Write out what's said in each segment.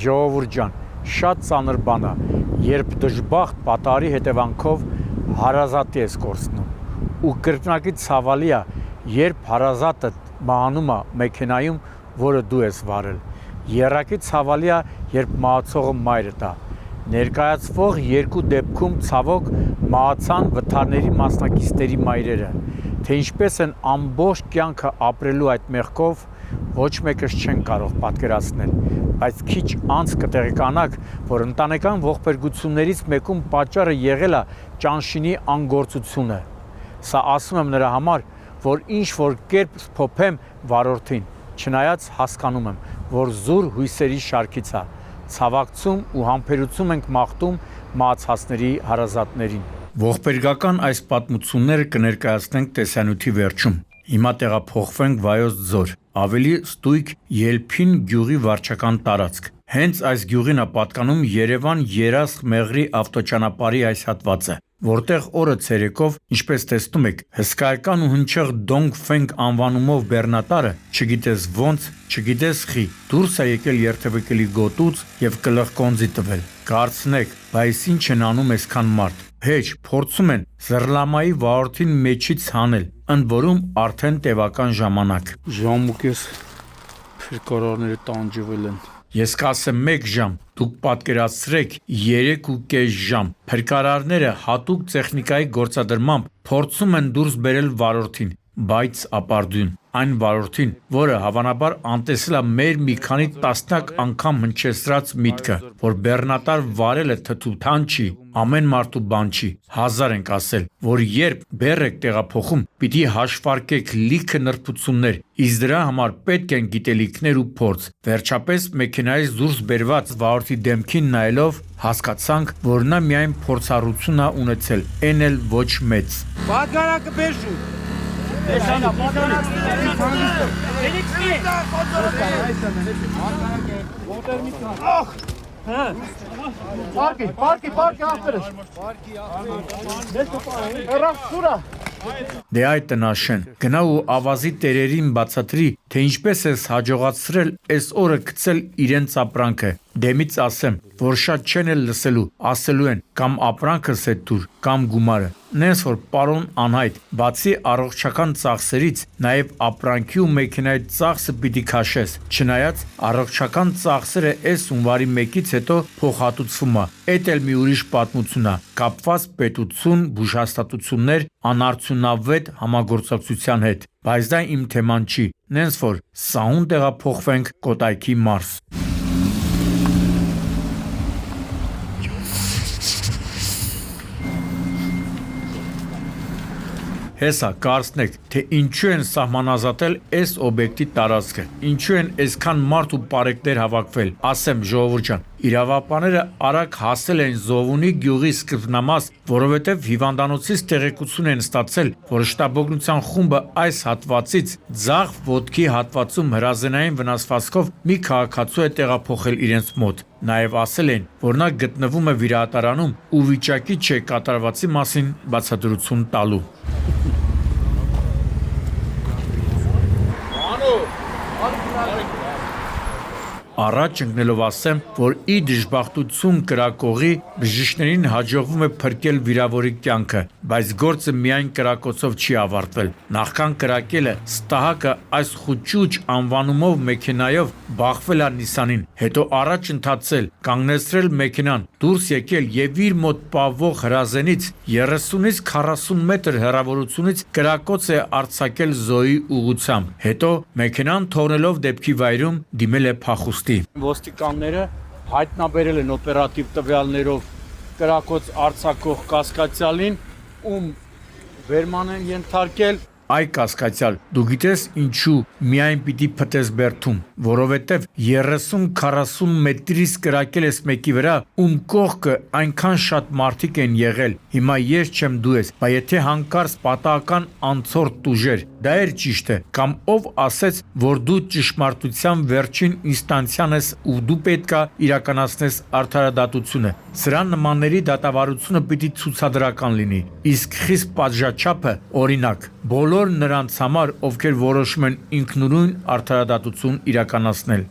ժողովուրդ ջան, շատ ծանր բան է, երբ դժբախտ պատահարի հետևանքով հարազատի ես կորցնում։ Ու կրկնակի ցավալի է, երբ հարազատը մահանում է մեքենայում, որը դու ես վարել։ Եռակի ցավալի է, երբ մահացողը մայրդ է։ Ներկայացվող երկու դեպքում ցավոք մահացան վթարների մասնակիցների մայրերը, թե ինչպես են ամբողջ կյանքը ապրելու այդ մեղքով, ոչ մեկս չեն կարող պատկերացնել, բայց քիչ անց կտեղեկանաք, որ ընտանեկան ողբերգություններից մեկում պատճառը եղել է ճանշինի անգործությունը։ Սա ասում եմ նրա համար, որ ինչ որ կերպ փոփեմ վարորդին, չնայած հասկանում եմ, որ զուր հույսերի շարքից է, ցավակցում ու համբերություն ենք մաղթում մահացածների հարազատներին։ Ողբերգական այս պատմությունները կներկայացնենք տեսանյութի վերջում։ Հիմա տեղափոխվենք Վայոց Ձոր, ավելի ստույգ Ելփին գյուղի վարչական տարածք։ Հենց այս գյուղին է պատկանում Երևան-Երասխ-Մեղրի ավտոճանապարհի այս հատվածը, որտեղ օրը ցերեկով, ինչպես տեսնում եք, հսկայական ու հնչեղ Դոնգ Ֆենգ անվանումով բեռնատարը, չգիտես ոնց, չգիտես խի, դուրս է եկել երթևեկելի գոտուց եւ կլղկոնձի տվել։ Կարծնեք, բայց ինչ են անում այսքան մարդ։ Հեչ, փորձում են Զռլամայի վարորդին մեջից հանել, ընդ որում արդեն տևական ժամանակ։ Ժամուկես փրկարարները տանջվել են։ Ես կասեմ 1 ժամ, դուք պատկերացրեք 3.5 ժամ։ Փրկարարները հատուկ տեխնիկայի գործադրմամբ փորձում են դուրս բերել վարորդին, բայց ապարդյուն։ Այն վարորդին, որը հավանաբար անտեսել է մեր մի քանի տասնյակ անգամ հնչեցրած միտքը, որ բեռնատար վարելը թթութան չի, ամեն մարդու բան չի, 1000 ենք ասել, որ երբ բեռ եք տեղափոխում, պիտի հաշվարկեք լիքը նրբություններ, իսկ դրա համար պետք են գիտելիքներ ու փորձ։ Վերջապես մեքենայից դուրս բերված վարորդի դեմքին նայելով հասկացանք, որ նա միայն փորձառություն է ունեցել, այն էլ ոչ մեծ։ Պատգարակը բերժու։ Դե այդ տնաշեն, գնա ու ավազի տերերին բացատրի, թե ինչպես ես հաջողացրել այս օրը գցել իրենց ապրանքը։ Դեմից ասեմ, որ շատ չեն էլ լսելու, ասելու են կամ ապրանքս է դուր, կամ գումարը։ Նենց որ պարոն անհայտ, բացի առողջական ծախսերից, նաև ապրանքի ու մեքենայի ծախսը պիտի քաշես, չնայած առողջական ծախսերը այս հունվարի 1-ից հետո փոխհատուցվում է։ Էդ էլ մի ուրիշ պատմություն է, կապված պետություն, բուժհաստատություններ, անարդյունավետ համագործակցության հետ, բայց դա իմ թեման չի, նենց որ սահուն տեղափոխվենք Կոտայքի մարզ։ Հեսա կարծնեք, թե ինչու են սահմանազատել այս օբյեկտի տարածքը, ինչու են այսքան մարդ ու պարեկներ հավաքվել, ասեմ ժողովուրդ ջան, իրավապանները արագ հասել են Զովունի գյուղի սկզբնամաս, որովհետև հիվանդանոցից տեղեկություն են ստացել, որ շտաբօգնության խումբը այս հատվածից ձախ ոտքի հատվածում հրազենային վնասվածքով մի քաղաքացու է տեղափոխել իրենց մոտ։ Նաև ասել են, որ նա գտնվում է վիրահատարանում ու վիճակի չէ կատարվածի մասին բացատրություն տալու։ Առաջ ընկնելով ասեմ, որ ի դժբախտություն կրակողի բժիշկներին հաջողվում է փրկել վիրավորի կյանքը, բայց գործը միայն կրակոցով չի ավարտվել։ Նախքան կրակելը Ստահակը այս խուճուճ անվանումով մեքենայով բախվել է Նիսանին, հետո առաջ ընթացել, կանգնեցրել մեքենան, դուրս եկել եւ իր մոտ պահվող հրազենից 30-ից 40 մետր հեռավորությունից կրակոց է արձակել Զոյի ուղղությամբ։ Հետո մեքենան թողնելով դեպքի վայրում դիմել է փախուստի։ Ոստիկանները հայտնաբերել են օպերատիվ տվյալներով կրակոց արձակող կասկածյալին, ում վերման են ենթարկել։ Այ կասկածյալ, դու գիտես ինչու միայն պիտի փտես բերդում, որովհետև 30-40 մետրից կրակել ես մեկի վրա, ում կողքը այնքան շատ մարդիկ են եղել, հիմա ես չեմ դու ես, բայց եթե հանկարծ պատահական անցորդ տուժեր, դա էր ճիշտը, կամ ով ասեց, որ դու ճշմարտության վերջին ինստանցիան ես ու դու պետքա իրականացնես արդարադատությունը։ Սրա նմանների դատավարությունը պիտի ցուցադրական լինի, իսկ խիստ պատժաչափը օրինակ, բոլոր նրանց համար, ովքեր որոշում են ինքնուրույն արդարադատություն իրականացնել։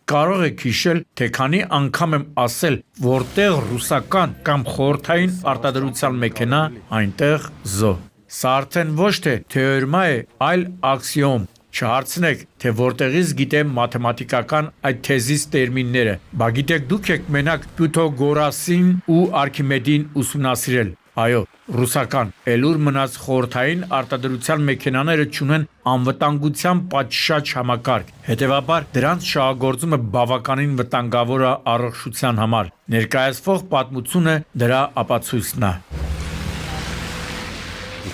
Կարող եք հիշել, թե քանի անգամ եմ ասել, որտեղ ռուսական կամ խորհրդային արտադրության մեքենա, այնտեղ զո։ Սա արդեն ոչ թե թեորեմա է, այլ աքսիոմ։ Չհարցնեք, թե որտեղից գիտեմ մաթեմատիկական այդ թեզիս տերմինները, բա գիտեք դուք եք մենակ Պյութագորասին ու Արքիմեդին ուսումնասիրել։ Այո, ռուսական, էլուր մնաց խորհրդային արտադրության մեքենաները չունեն անվտանգության պատշաճ համակարգ, հետևաբար դրանց շահագործումը բավականին վտանգավոր է առողջության համար։ Ներկայացվող պատմությունը դրա ապացույցն է։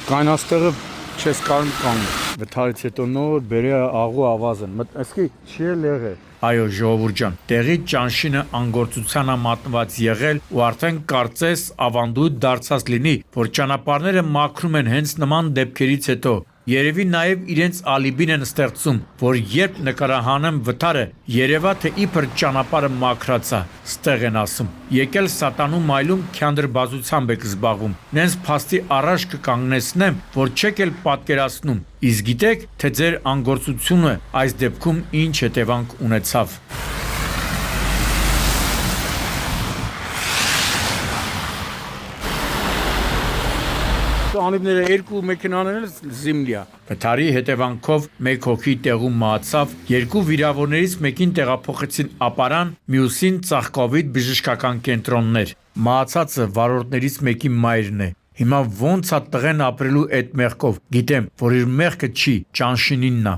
Կայնաստեղը չես կարում կանգնել։ Վթարից հետո նոր բերի աղու ավազն։ Այսքի չի եղե։ Այո, ժողովուրդ ջան, տեղի ճանշինը անգործության է մատնված եղել ու արդեն կարծես ավանդույթ դարձած լինի, որ ճանապարհները մաքրում են հենց նման դեպքերից հետո։ Երևի նաև իրենց ալիբին են ստեղծում, որ երբ նկարահանեմ վթարը, երևա թե իբր ճանապարհը մաքրացա, ստեղ են ասում։ Եկել սատանու մայլում քյանդրբազությամբ եք զբաղվում։ Նենց փաստի առաջ կկանգնեցնեմ, որ չեք էլ պատկերացնում։ Իսկ գիտեք, թե ձեր անգործությունը այս դեպքում ինչ հետևանք ունեցավ։ Անիվները երկու մեքենաներ զիմլիա։ Վթարի հետևանքով մեկ հոգի տեղում մահացավ, երկու վիրավորներից մեկին տեղափոխեցին ապարան, մյուսին ծաղկովիտ բժշկական կենտրոններ։ Մահացածը վարորդներից մեկի մայրն է։ Հիմա ոնց է տղեն ապրելու այդ մեղքով։ Գիտեմ, որ իր մեղքը չի, ճանշինինն է։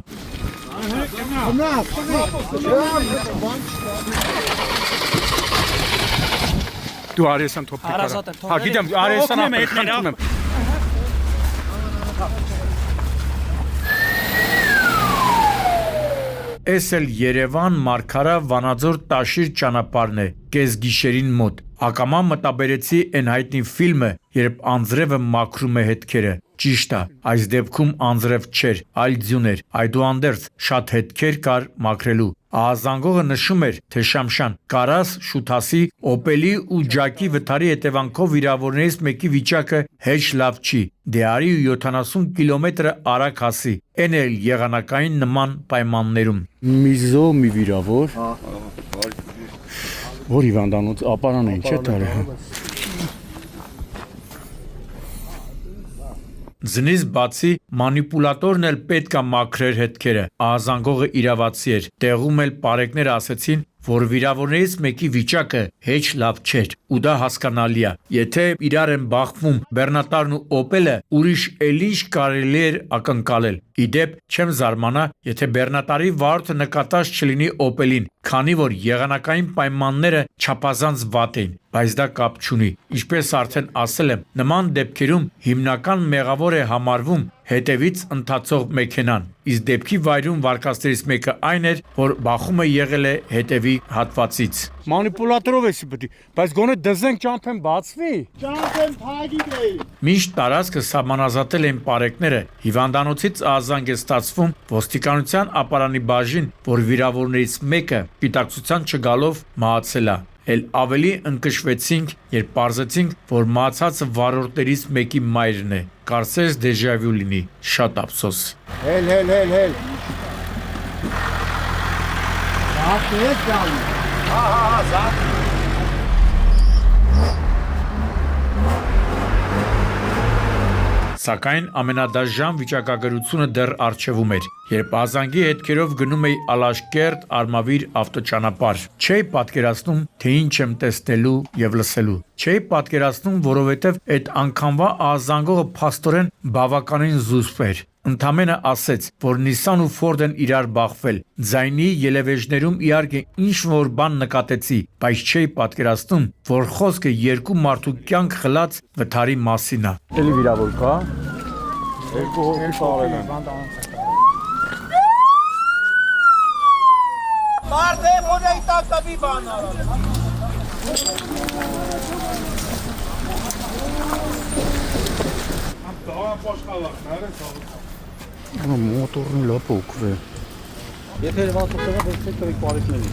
Դու արեսան թոփիկարա։ Հա, գիտեմ, արեսան ապրում եմ։ Էս էլ Երևան Մարգարա Վանաձոր Տաշիր ճանապարհն է, կես գիշերին մոտ։ Ակամա մտաբերեցի այն հայտնի ֆիլմը, երբ անձրևը մաքրում է հետքերը։ Ճիշտ է, այս դեպքում անձրև չէր, այլ ձյուն էր, այդուհանդերձ շատ հետքեր կար մաքրելու։ Ահազանգողը նշում էր, թե Շամշան, Կարաս, Շութասի, Օպելի ու Ջակի վթարի հետևանքով վիրավորներից մեկի վիճակը հեչ լավ չի։ Դե արի ու 70 կիլոմետրը արագ հասի։ Էն էլ եղանակային նման պայմաններում։ Միզո մի վիրավոր։ Որ հիվանդանոց ապարան են, չէ՞ տարի։ Ձնից բացի մանիպուլատորն էլ պետք է մաքրեր հետքերը։ Ահազանգողը իրավացի էր։ Տեղում էլ պարեկները ասեցին, որ վիրավորներից մեկի վիճակը հեչ լավ չէր, ու դա հասկանալի է։ Եթե իրար են բախվում Բեռնատարն ու Օպելը, ուրիշ էլ ինչ կարելի էր ակնկալել։ Իդեպ չեմ զարմանա, եթե Բեռնատարի վարորդը նկատած չլինի Օպելին, քանի որ եղանակային պայմանները չափազանց վատ էին, բայց դա կապ չունի։ Ինչպես արդեն ասել եմ, նման դեպքերում հիմնական մեղավոր է համարվում հետևից ընթացող մեքենան։ Իսկ դեպքի վայրում վարկածներից մեկը այն էր, որ բախումը եղել է հետևի հատվածից։ Մանիպուլատորով էսի պետք է, բայց գոնե դզենք ճամփեն բացվի։ Ճամփեն փագի դեի։ Միշտ տարածքը սահմանազատել են պարեկները, հիվանդանոցից ահազանգ է ստացվում ոստիկանության ապարանի բաժին, որ վիրավորներից մեկը պիտակցության չգալով մահացել է։ Էլ ավելի ընկշվեցինք, երբ պարզեցինք, որ մահացածը վարորդներից մեկի մայրն է։ Կարծես դեժավյու լինի, շատ ափսոս։ Հել։ Հա, զա։ Սակայն ամենադաժան վիճակագրությունը դեռ առջևում էր, երբ ահազանգի հետքերով գնում էի Ալաշկերտ Արմավիր ավտոճանապարհ։ Չէի պատկերացնում, թե ինչ եմ տեսնելու եւ լսելու։ Չէի պատկերացնում, որովհետեւ այդ անգամվա ահազանգողը փաստորեն բավականին զուսպ էր։ Ընդամենը ասեց, որ Նիսան ու Ֆորդն իրար բախվել։ Ձայնի ելևեջներում իհարկե ինչ-որ բան նկատեցի, բայց չէի պատկերացնում, որ խոսքը երկու մարդու կյանք խլած վթարի մասին է։ Էլի վիրավոր կա։ Երկու հոգի շարել են։ Մարդը փոքր տակտավի բան արել։ Մոտորն լապ ուկվե։ Եթե վասոթը դեպք տվեք պարիկների։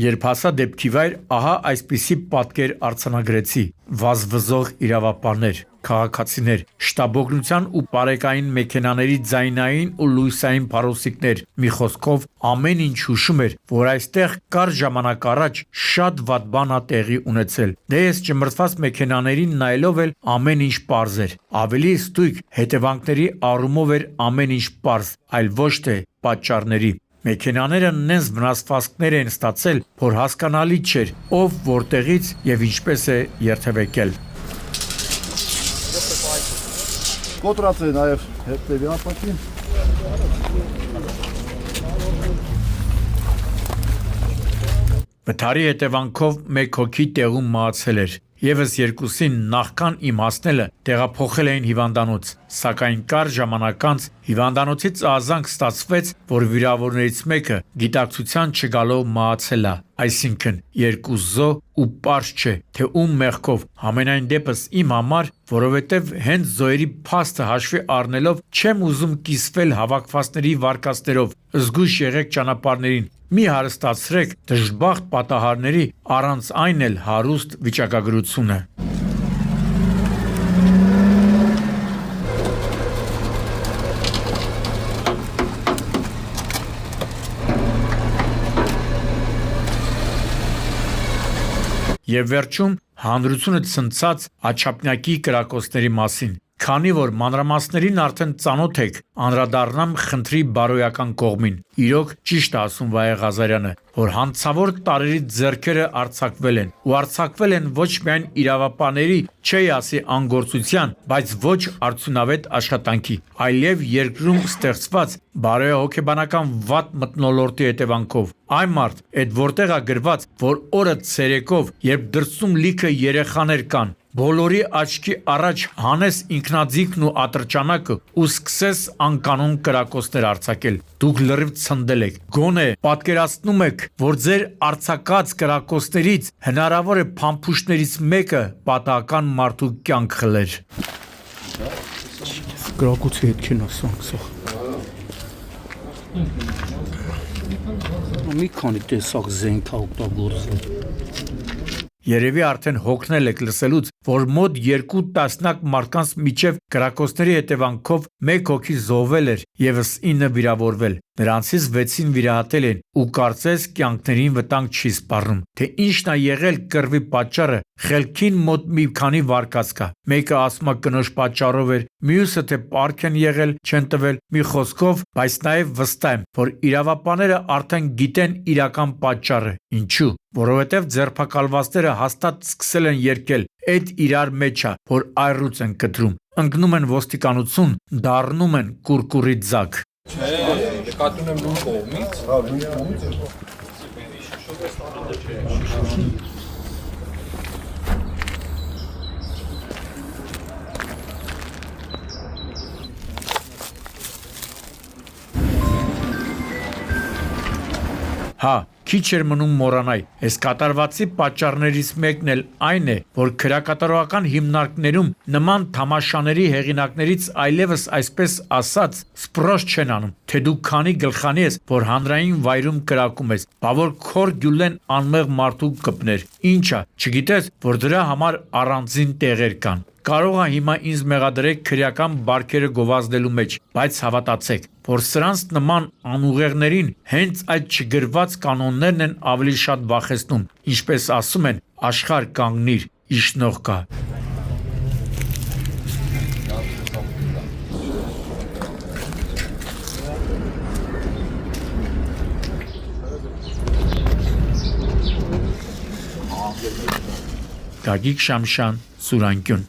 Երբ հասա դեպքի վայր, ահա այսպիսի պատկեր արձանագրեցի՝ վազվզող իրավապահներ։ քաղաքացիներ, շտաբօգնության ու բարեկային մեքենաների ձայնային ու լույսային փարոսիկներ։ Մի խոսքով ամեն ինչ հուշում էր, որ այստեղ կար ժամանակ առաջ շատ վատ բան ա տեղի ունեցել։ Դե ես ճմրթված մեքենաներին նայելով էլ ամեն ինչ պարզ էր։ Ավելի ստույգ հետևանքների առումով էր ամեն ինչ պարզ, այլ ոչ թե պատճառների։ Մեքենաները նենց վնասվածքներ են ստացել, որ հասկանալի չէր, ով որտեղից եւ ինչպես է երթևեկել։ Կոտրած է նաև հետևի ապակին։ Վթարի հետևանքով մեկ հոգի տեղում մահացել էր։ Եվս երկուսին նախքան իմացնելը տեղափոխել էին հիվանդանոց, սակայն կար ժամանակ անց հիվանդանոցից ահազանգ ստացվեց, որ վիրավորներից մեկը գիտակցության չգալով մահացել է, այսինքն երկու զո ու պարզ չէ, թե ում մեղքով, համենայն դեպս իմ համար, որովհետև հենց զոյերի փաստը հաշվի առնելով չեմ ուզում կիսվել հավաքվածների վարկածներով, զգույշ եղեք ճանապարհներին, մի հարստացրեք դժբախտ պատահարների առանց այն էլ հարուստ վիճակագրությունը։ Եվ վերջում հանրությունը ցնցած աչափնյակի կրակոցների մասին, քանի որ մանրամասներին արդեն ծանոթ եք, անդրադառնամ խնդրի բարոյական կողմին։ Իրոք ճիշտ է ասում Վահե Ղազարյանը, որ հանցավոր տարերի ձեռքերը արձակվել են, ու արձակվել են ոչ միայն իրավապահների, չի ասի անգործության, բայց ոչ արդյունավետ աշխատանքի, այլև երկրում ստեղծված բարոյահոգեբանական վատ մթնոլորտի հետևանքով։ Այն մարդ, այդ որտեղ է գրված, որ օրը ցերեկով, երբ դրսում լիքը երեխաներ կան, բոլորի աչքի առաջ հանես ինքնաձիգն ու ատրճանակը ու սկսես անկանոն կրակոցներ արձակել։ Դուք լրիվ ցնդել եք։ Գոնե պատկերացնում եք, որ ձեր արձակած կրակոցներից հնարավոր է փամփուշտներից մեկը պատահական մարդու կյանք խլեր։ Կրակոցի հետքին ասանք սա։ Մի քանի տեսակ զենք օգտագործել։ Երևի արդեն հոգնել եք լսելուց, որ մոտ 2 տասնյակ մարդկանց միջև կրակոցների հետևանքով մեկ հոգի զոհվել էր, եւս 9 վիրավորվել։ Նրանցից 6-ին վիրահատել են ու կարծես կյանքներին վտանգ չի սպառնում։ Թե ինչն է եղել կռվի պատճառը, խելքին մոտ մի քանի վարկած կա։ Մեկը ասում է կնոջ պատճառով էր, մյուսը թե պարկ են եղել, չեն տվել, մի խոսքով, բայց նաև վստահ եմ, որ իրավապահները արդեն գիտեն իրական պատճառը։ Ինչու՞։ Որովհետև ձերբակալվածները հաստատ սկսել են երգել, այդ իրար մեջ է, որ այռուց են կտրում, ընկնում են ոստիկանություն, դառնում են կուրկուրի ձագ։ Չէ, նկատում եմ նույն կողմից։ Հա, նույն կողմից։ Հա, քիչ էր մնում մոռանայ, այս կատարվածի պատճառներից մեկն էլ այն է, որ քրեակատարողական հիմնարկներում նման թամաշաների հեղինակներից այլևս այսպես ասած սպրոշ չեն անում, թե դու քանի գլխանի ես, որ հանրային վայրում կրակում ես, բա որ քոր գյուլեն անմեղ մարդու կպներ, ինչա, չգիտես, որ դրա համար առանձին տեղեր կան։ Կարող է հիմա ինձ մեղադրեք քրեական բարքերը գովազդելու մեջ, բայց հավատացեք, որ սրանց նման անուղեղներին հենց այդ չգրված կանոններն են ավելի շատ վախեցնում, ինչպես ասում են, աշխարհ կանգնիր, իշխնող կա։ Գագիկ Շամշան, Սուրանկյուն։